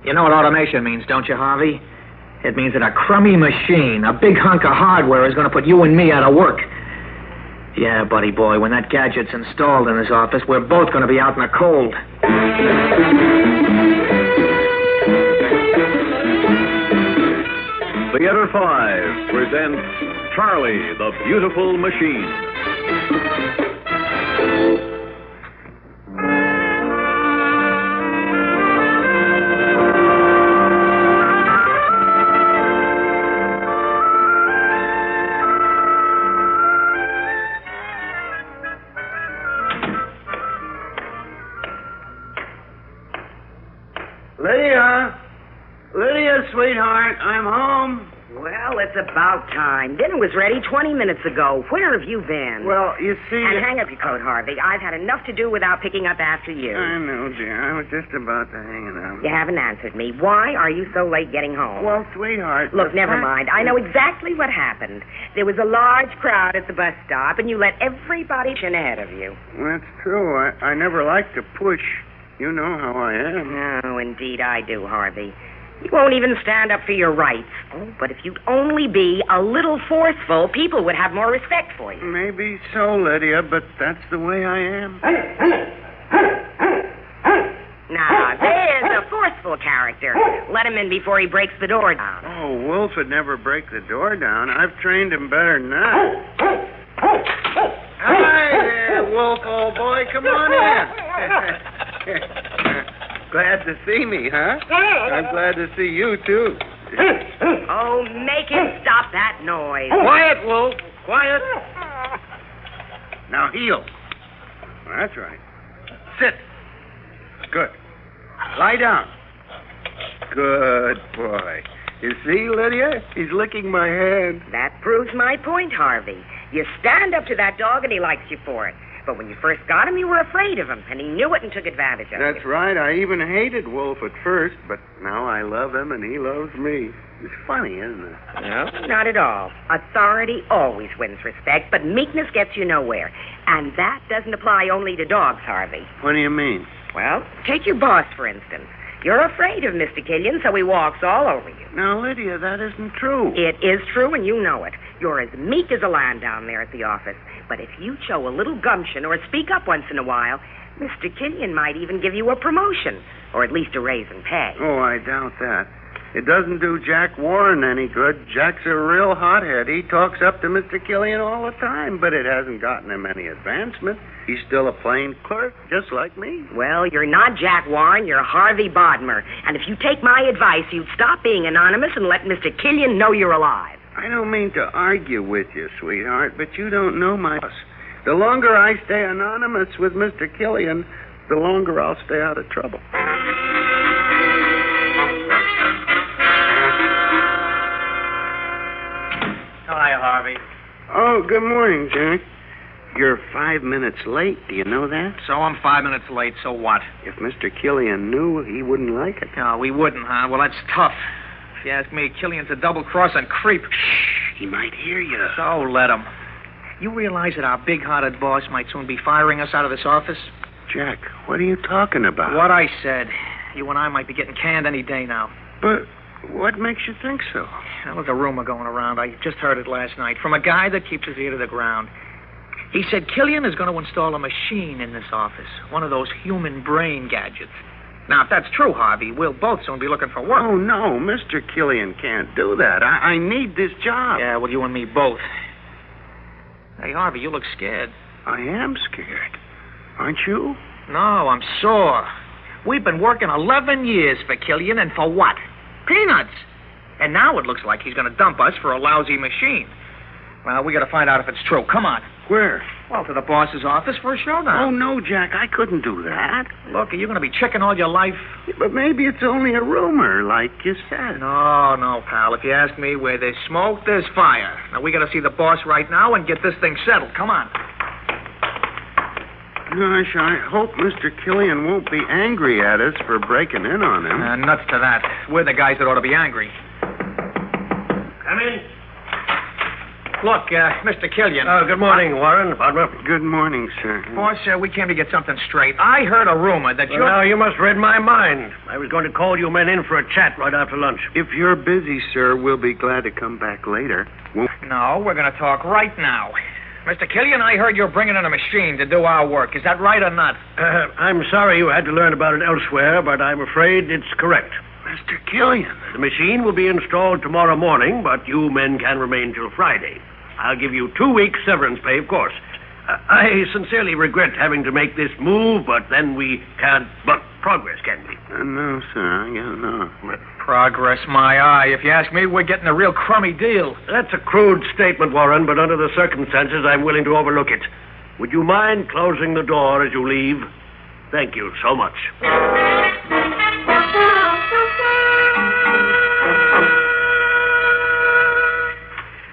You know what automation means, don't you, Harvey? It means that a crummy machine, a big hunk of hardware, is going to put you and me out of work. Yeah, buddy boy, when that gadget's installed in this office, we're both going to be out in the cold. Theater 5 presents Charlie, the Beautiful Machine. Lydia, sweetheart, I'm home. Well, it's about time. Dinner was ready 20 minutes ago. Where have you been? Well, you see... And hang up your coat, Harvey. I've had enough to do without picking up after you. I know, dear. I was just about to hang it up. You haven't answered me. Why are you so late getting home? Well, sweetheart... Look, never mind. I know exactly what happened. There was a large crowd at the bus stop, and you let everybody in ahead of you. That's true. I never like to push. You know how I am. Oh, indeed I do, Harvey. You won't even stand up for your rights. Oh, but if you'd only be a little forceful, people would have more respect for you. Maybe so, Lydia, but that's the way I am. Now, there's a forceful character. Let him in before he breaks the door down. Oh, Wolf would never break the door down. I've trained him better than that. Hi there, Wolf, old boy. Come on in. Glad to see me, huh? I'm glad to see you, too. Oh, make him stop that noise. Quiet, Wolf. Quiet. Now heel. That's right. Sit. Good. Lie down. Good boy. You see, Lydia? He's licking my hand. That proves my point, Harvey. You stand up to that dog and he likes you for it. But when you first got him, you were afraid of him, and he knew it and took advantage of it. That's right. I even hated Wolf at first, but now I love him and he loves me. It's funny, isn't it? No, not at all. Authority always wins respect, but meekness gets you nowhere. And that doesn't apply only to dogs, Harvey. What do you mean? Well, take your boss, for instance. You're afraid of Mr. Killian, so he walks all over you. Now, Lydia, that isn't true. It is true, and you know it. You're as meek as a lamb down there at the office. But if you show a little gumption or speak up once in a while, Mr. Killian might even give you a promotion, or at least a raise in pay. Oh, I doubt that. It doesn't do Jack Warren any good. Jack's a real hothead. He talks up to Mr. Killian all the time, but it hasn't gotten him any advancement. He's still a plain clerk, just like me. Well, you're not Jack Warren, you're Harvey Bodmer. And if you take my advice, you'd stop being anonymous and let Mr. Killian know you're alive. I don't mean to argue with you, sweetheart, but you don't know my boss. The longer I stay anonymous with Mr. Killian, the longer I'll stay out of trouble. Hi, Harvey. Oh, good morning, Jack. You're 5 minutes late. Do you know that? So I'm 5 minutes late, so what? If Mr. Killian knew, he wouldn't like it. No, we wouldn't, huh? Well, that's tough. If you ask me, Killian's a double-crossing creep. Shh, he might hear you. So let him. You realize that our big-hearted boss might soon be firing us out of this office? Jack, what are you talking about? What I said. You and I might be getting canned any day now. But what makes you think so? There was a rumor going around. I just heard it last night from a guy that keeps his ear to the ground. He said Killian is going to install a machine in this office, one of those human brain gadgets. Now, if that's true, Harvey, we'll both soon be looking for work. Oh, no, Mr. Killian can't do that. I need this job. Yeah, well, you and me both. Hey, Harvey, you look scared. I am scared. Aren't you? No, I'm sore. We've been working 11 years for Killian, and for what? Peanuts. And now it looks like he's going to dump us for a lousy machine. Well, we got to find out if it's true. Come on. Where? Well, to the boss's office for a showdown. Oh, no, Jack, I couldn't do that. Look, are you going to be chicken all your life? But maybe it's only a rumor, like you said. No, pal. If you ask me, where there's smoke, there's fire. Now, we got to see the boss right now and get this thing settled. Come on. Gosh, I hope Mr. Killian won't be angry at us for breaking in on him. Nuts to that. We're the guys that ought to be angry. Come in. Look, Mr. Killian. Good morning, Warren. Butler. Good morning, sir. Boss, we came to get something straight. I heard a rumor that Well, now, you must read my mind. I was going to call you men in for a chat right after lunch. If you're busy, sir, we'll be glad to come back later. No, we're going to talk right now. Mr. Killian, I heard you're bringing in a machine to do our work. Is that right or not? I'm sorry you had to learn about it elsewhere, but I'm afraid it's correct. Mr. Killian. The machine will be installed tomorrow morning, but you men can remain till Friday. I'll give you 2 weeks severance pay, of course. I sincerely regret having to make this move, but then we can't but progress, can we? No, sir. No. Progress, my eye. If you ask me, we're getting a real crummy deal. That's a crude statement, Warren, but under the circumstances, I'm willing to overlook it. Would you mind closing the door as you leave? Thank you so much.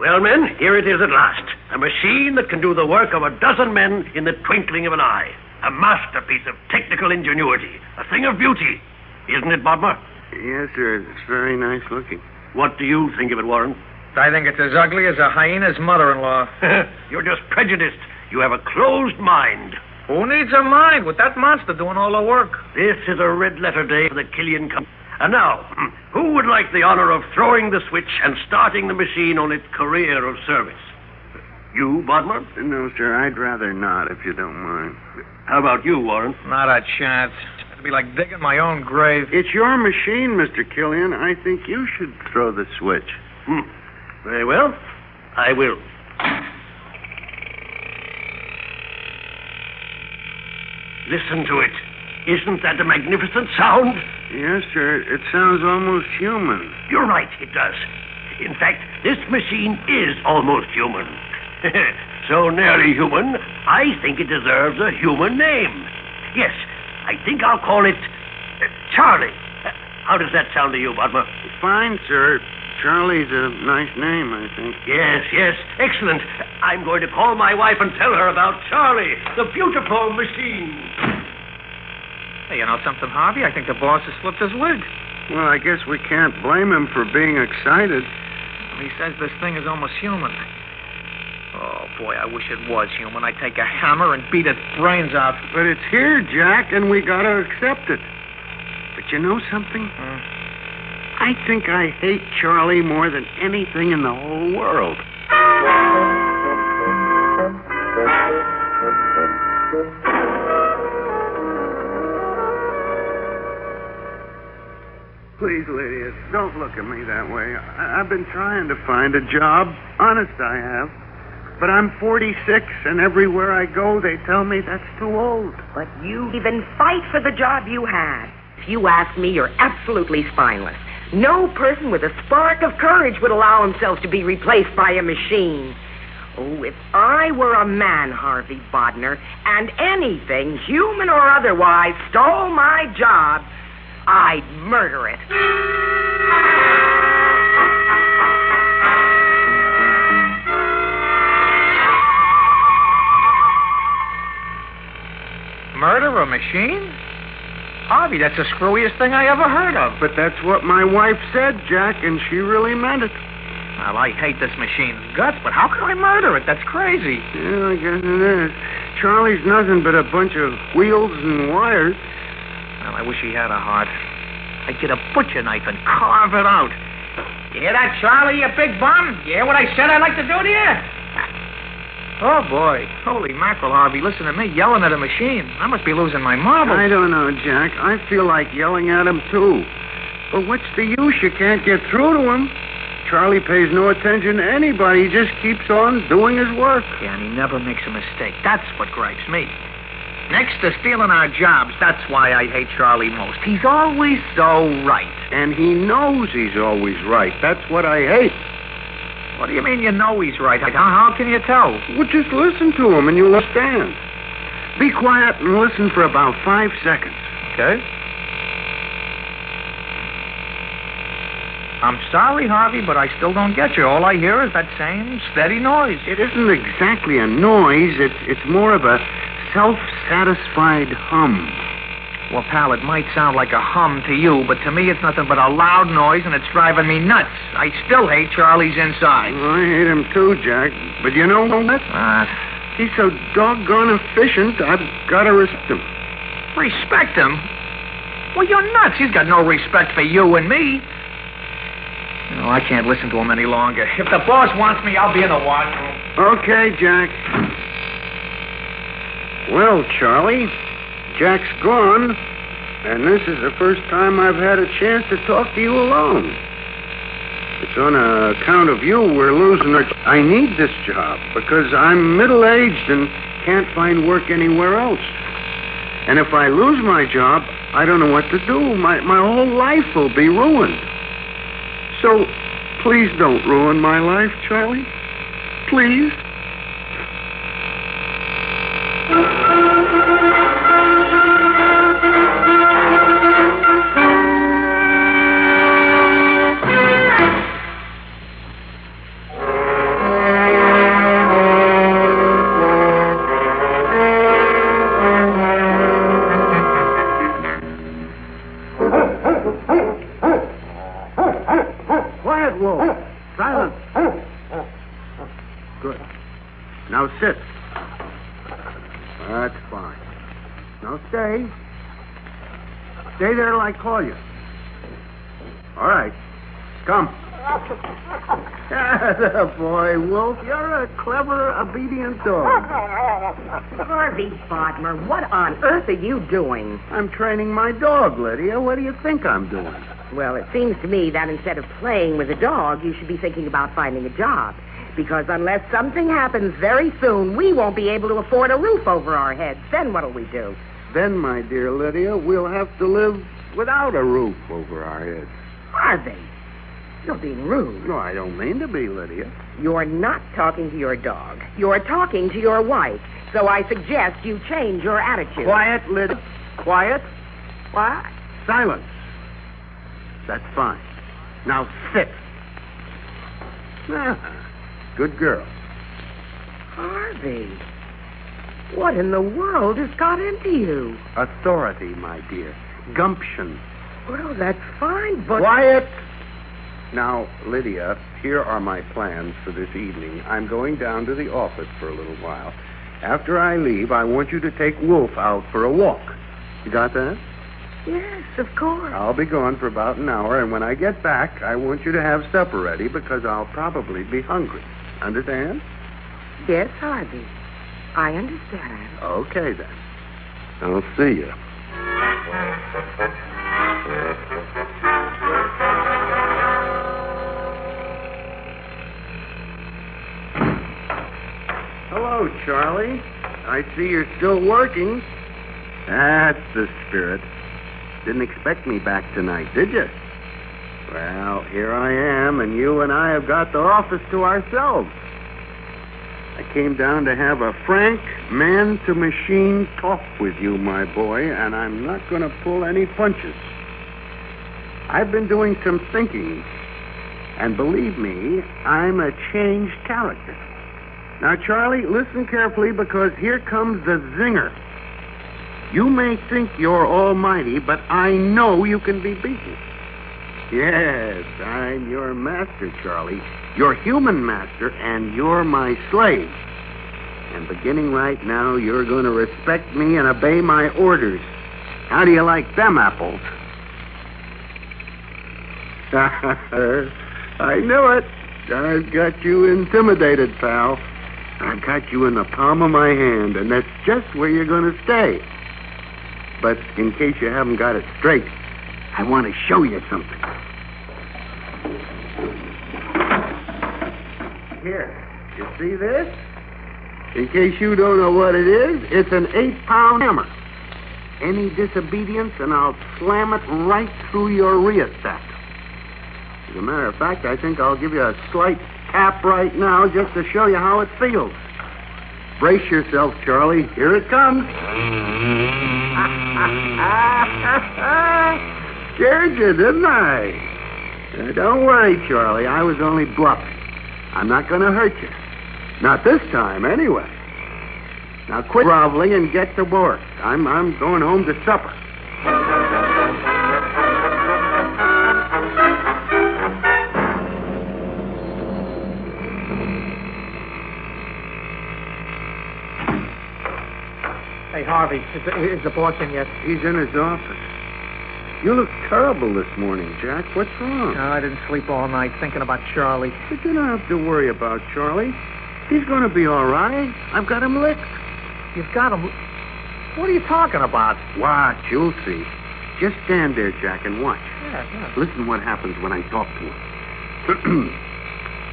Well, men, here it is at last. A machine that can do the work of a dozen men in the twinkling of an eye. A masterpiece of technical ingenuity. A thing of beauty. Isn't it, Bodmer? Yes, sir. It's very nice looking. What do you think of it, Warren? I think it's as ugly as a hyena's mother-in-law. You're just prejudiced. You have a closed mind. Who needs a mind with that monster doing all the work? This is a red-letter day for the Killian Company. And now, who would like the honor of throwing the switch and starting the machine on its career of service? You, Bodmer? No, sir. I'd rather not, if you don't mind. How about you, Warren? Not a chance. It'd be like digging my own grave. It's your machine, Mr. Killian. I think you should throw the switch. Very well. I will. Listen to it. Isn't that a magnificent sound? Yes, sir. It sounds almost human. You're right, it does. In fact, this machine is almost human. So nearly human, I think it deserves a human name. Yes, I think I'll call it Charlie. How does that sound to you, Bodmer? Fine, sir. Charlie's a nice name, I think. Yes. Excellent. I'm going to call my wife and tell her about Charlie, the beautiful machine. Hey, you know something, Harvey? I think the boss has flipped his wig. Well, I guess we can't blame him for being excited. He says this thing is almost human. Oh, boy, I wish it was human. I'd take a hammer and beat its brains out. But it's here, Jack, and we gotta accept it. But you know something? I think I hate Charlie more than anything in the whole world. Please, Lydia, don't look at me that way. I've been trying to find a job. Honest, I have. But I'm 46, and everywhere I go, they tell me that's too old. But you even fight for the job you had. If you ask me, you're absolutely spineless. No person with a spark of courage would allow himself to be replaced by a machine. Oh, if I were a man, Harvey Bodner, and anything, human or otherwise, stole my job, I'd murder it. Murder a machine? Harvey, that's the screwiest thing I ever heard of. But that's what my wife said, Jack, and she really meant it. Well, I hate this machine's guts, but how could I murder it? That's crazy. Yeah, I guess it is. Charlie's nothing but a bunch of wheels and wires. Well, I wish he had a heart. I'd get a butcher knife and carve it out. You hear that, Charlie, you big bum? You hear what I said I'd like to do to you? Oh, boy. Holy mackerel, Harvey. Listen to me yelling at a machine. I must be losing my marbles. I don't know, Jack. I feel like yelling at him, too. But what's the use? You can't get through to him. Charlie pays no attention to anybody. He just keeps on doing his work. Yeah, and he never makes a mistake. That's what gripes me. Next to stealing our jobs, that's why I hate Charlie most. He's always so right. And he knows he's always right. That's what I hate. What do you mean you know he's right? How can you tell? Well, just listen to him and you'll understand. Be quiet and listen for about 5 seconds. Okay. I'm sorry, Harvey, but I still don't get you. All I hear is that same steady noise. It isn't exactly a noise. It's more of a self-satisfied hum. Well, pal, it might sound like a hum to you, but to me it's nothing but a loud noise, and it's driving me nuts. I still hate Charlie's inside. Well, I hate him too, Jack. But you know what? He's so doggone efficient, I've got to respect him. Respect him? Well, you're nuts. He's got no respect for you and me. No, I can't listen to him any longer. If the boss wants me, I'll be in the washroom. Okay, Jack. Well, Charlie, Jack's gone, and this is the first time I've had a chance to talk to you alone. It's on account of you we're losing our... I need this job because I'm middle-aged and can't find work anywhere else. And if I lose my job, I don't know what to do. My whole life will be ruined. So, please don't ruin my life, Charlie. Please. Quiet, Wolf. Silence. Good. Now sit. That's fine. Now stay. Stay there till I call you. All right. Come. Atta boy, Wolf. You're a clever, obedient dog. Harvey Bodmer, what on earth are you doing? I'm training my dog, Lydia. What do you think I'm doing? Well, it seems to me that instead of playing with a dog, you should be thinking about finding a job. Because unless something happens very soon, we won't be able to afford a roof over our heads. Then what'll we do? Then, my dear Lydia, we'll have to live without a roof over our heads. Harvey, you're being rude. No, I don't mean to be, Lydia. You're not talking to your dog. You're talking to your wife. So I suggest you change your attitude. Quiet, Lydia. Quiet. What? Silence. That's fine. Now sit. Good girl. Harvey, what in the world has got into you? Authority, my dear. Gumption. Well, that's fine, but... Quiet! Now, Lydia, here are my plans for this evening. I'm going down to the office for a little while. After I leave, I want you to take Wolf out for a walk. You got that? Yes, of course. I'll be gone for about an hour, and when I get back, I want you to have supper ready because I'll probably be hungry. Understand? Yes, Harvey. I understand. Okay, then. I'll see you. Hello, Charlie. I see you're still working. That's the spirit. Didn't expect me back tonight, did you? Well, here I am, and you and I have got the office to ourselves. I came down to have a frank, man-to-machine talk with you, my boy, and I'm not going to pull any punches. I've been doing some thinking, and believe me, I'm a changed character. Now, Charlie, listen carefully, because here comes the zinger. You may think you're almighty, but I know you can be beaten. Yes, I'm your master, Charlie. Your human master, and you're my slave. And beginning right now, you're going to respect me and obey my orders. How do you like them apples? I knew it. I've got you intimidated, pal. I've got you in the palm of my hand, and that's just where you're going to stay. But in case you haven't got it straight, I want to show you something. Here, you see this? In case you don't know what it is, it's an 8-pound hammer. Any disobedience, and I'll slam it right through your rheostat. As a matter of fact, I think I'll give you a slight tap right now just to show you how it feels. Brace yourself, Charlie. Here it comes. Scared you, didn't I? Don't worry, Charlie. I was only bluffing. I'm not going to hurt you. Not this time, anyway. Now quit groveling and get to work. I'm going home to supper. Harvey, is the boss in yet? He's in his office. You look terrible this morning, Jack. What's wrong? No, I didn't sleep all night thinking about Charlie. But you don't have to worry about Charlie. He's going to be all right. I've got him licked. You've got him... What are you talking about? Watch, you'll see. Just stand there, Jack, and watch. Yeah. Listen what happens when I talk to him.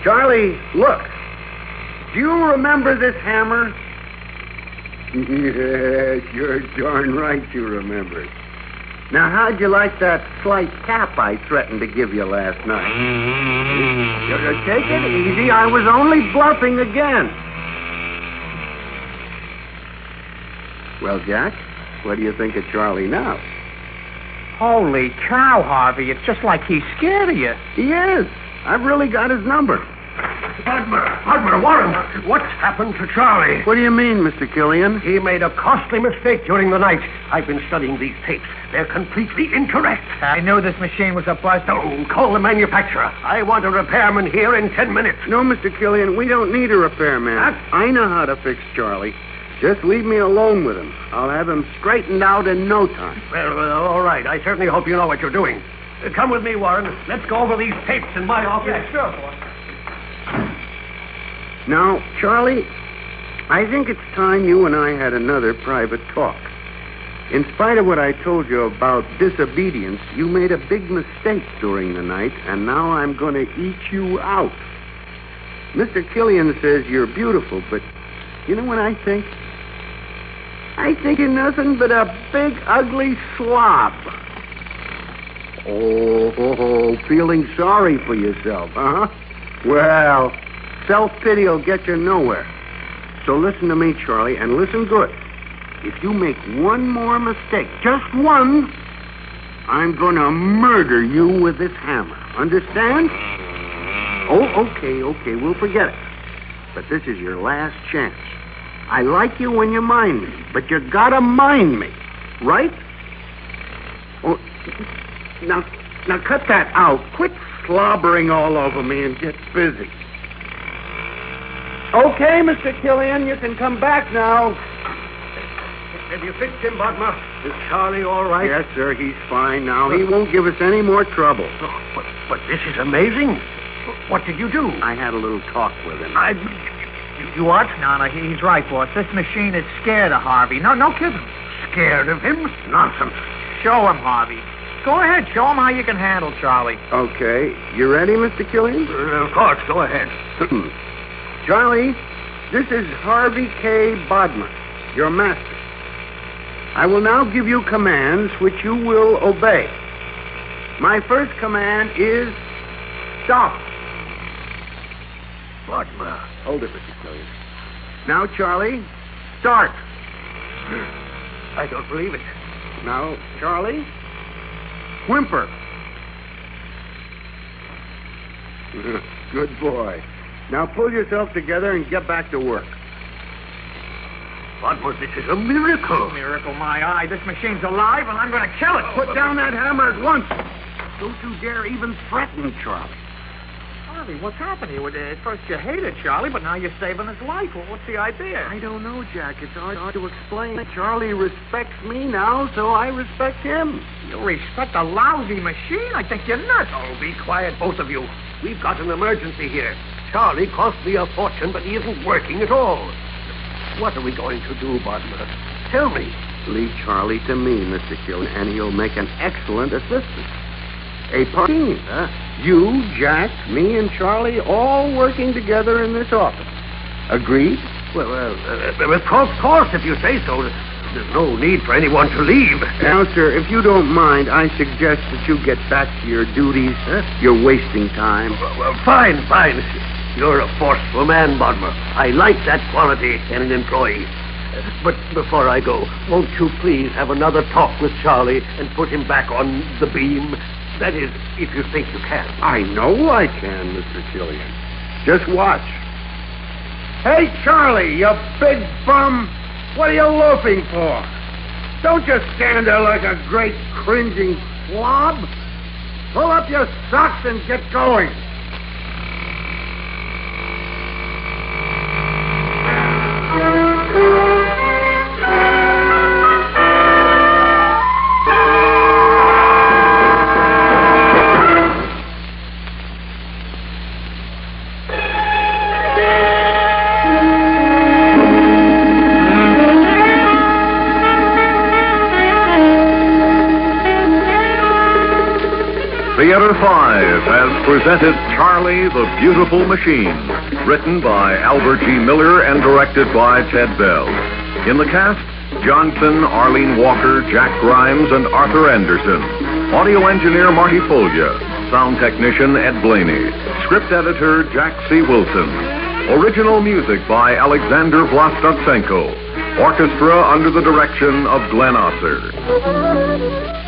Charlie, look. Do you remember this hammer? Yes, you're darn right you remember it. Now, how'd you like that slight tap I threatened to give you last night? Take it easy. I was only bluffing again. Well, Jack, what do you think of Charlie now? Holy cow, Harvey. It's just like he's scared of you. He is. I've really got his number. Podmer, Warren, what's happened to Charlie? What do you mean, Mr. Killian? He made a costly mistake during the night. I've been studying these tapes. They're completely incorrect. I knew this machine was a bust. Don't call the manufacturer. I want a repairman here in 10 minutes. No, Mr. Killian, we don't need a repairman. I know how to fix Charlie. Just leave me alone with him. I'll have him straightened out in no time. Well, all right. I certainly hope you know what you're doing. Come with me, Warren. Let's go over these tapes in my office. Yeah, sure, boss. Now, Charlie, I think it's time you and I had another private talk. In spite of what I told you about disobedience, you made a big mistake during the night, and now I'm going to eat you out. Mr. Killian says you're beautiful, but you know what I think? I think you're nothing but a big, ugly slob. Oh, feeling sorry for yourself, huh? Well, self-pity will get you nowhere. So listen to me, Charlie, and listen good. If you make one more mistake, just one, I'm going to murder you with this hammer. Understand? Oh, okay, we'll forget it. But this is your last chance. I like you when you mind me, but you gotta mind me, right? Oh, now cut that out. Quit slobbering all over me and get busy. Okay, Mr. Killian, you can come back now. Have you fixed him, Bodmer? Is Charlie all right? Yes, sir, he's fine now. He won't give us any more trouble. Oh, but this is amazing. What did you do? I had a little talk with him. You what? No, he's right, boss. This machine is scared of Harvey. No kidding. Scared of him? Nonsense. Show him, Harvey. Go ahead. Show him how you can handle Charlie. Okay. You ready, Mr. Killian? Of course. Go ahead. Charlie, this is Harvey K. Bodmer, your master. I will now give you commands which you will obey. My first command is stop. Bodmer. Hold it, Mr. Killian. Now, Charlie, start. I don't believe it. Now, Charlie, whimper. Good boy. Now pull yourself together and get back to work. Bodmer, this is a miracle. Miracle, my eye. This machine's alive, and I'm going to kill it. Put down that hammer at once. Don't you dare even threaten Charlie. Harvey, what's happened here? At first you hated Charlie, but now you're saving his life. Well, what's the idea? I don't know, Jack. It's hard to explain. Charlie respects me now, so I respect him. You respect a lousy machine? I think you're nuts. Oh, be quiet, both of you. We've got an emergency here. Charlie cost me a fortune, but he isn't working at all. What are we going to do, Bodmer? Tell me. Leave Charlie to me, Mr. Killian, and he'll make an excellent assistant. A team, huh? You, Jack, me, and Charlie all working together in this office. Agreed? Well, of course, if you say so. There's no need for anyone to leave. Now, sir, if you don't mind, I suggest that you get back to your duties. You're wasting time. Well, fine. You're a forceful man, Bodmer. I like that quality in an employee. But before I go, won't you please have another talk with Charlie and put him back on the beam? That is, if you think you can. I know I can, Mr. Killian. Just watch. Hey, Charlie, you big bum. What are you loafing for? Don't just stand there like a great cringing slob. Pull up your socks and get going. Theater 5 has presented Charlie the Beautiful Machine, written by Albert G. Miller and directed by Ted Bell. In the cast, Johnson, Arlene Walker, Jack Grimes, and Arthur Anderson. Audio engineer Marty Folya. Sound technician Ed Blaney. Script editor Jack C. Wilson. Original music by Alexander Vlastotsenko. Orchestra under the direction of Glenn Osser.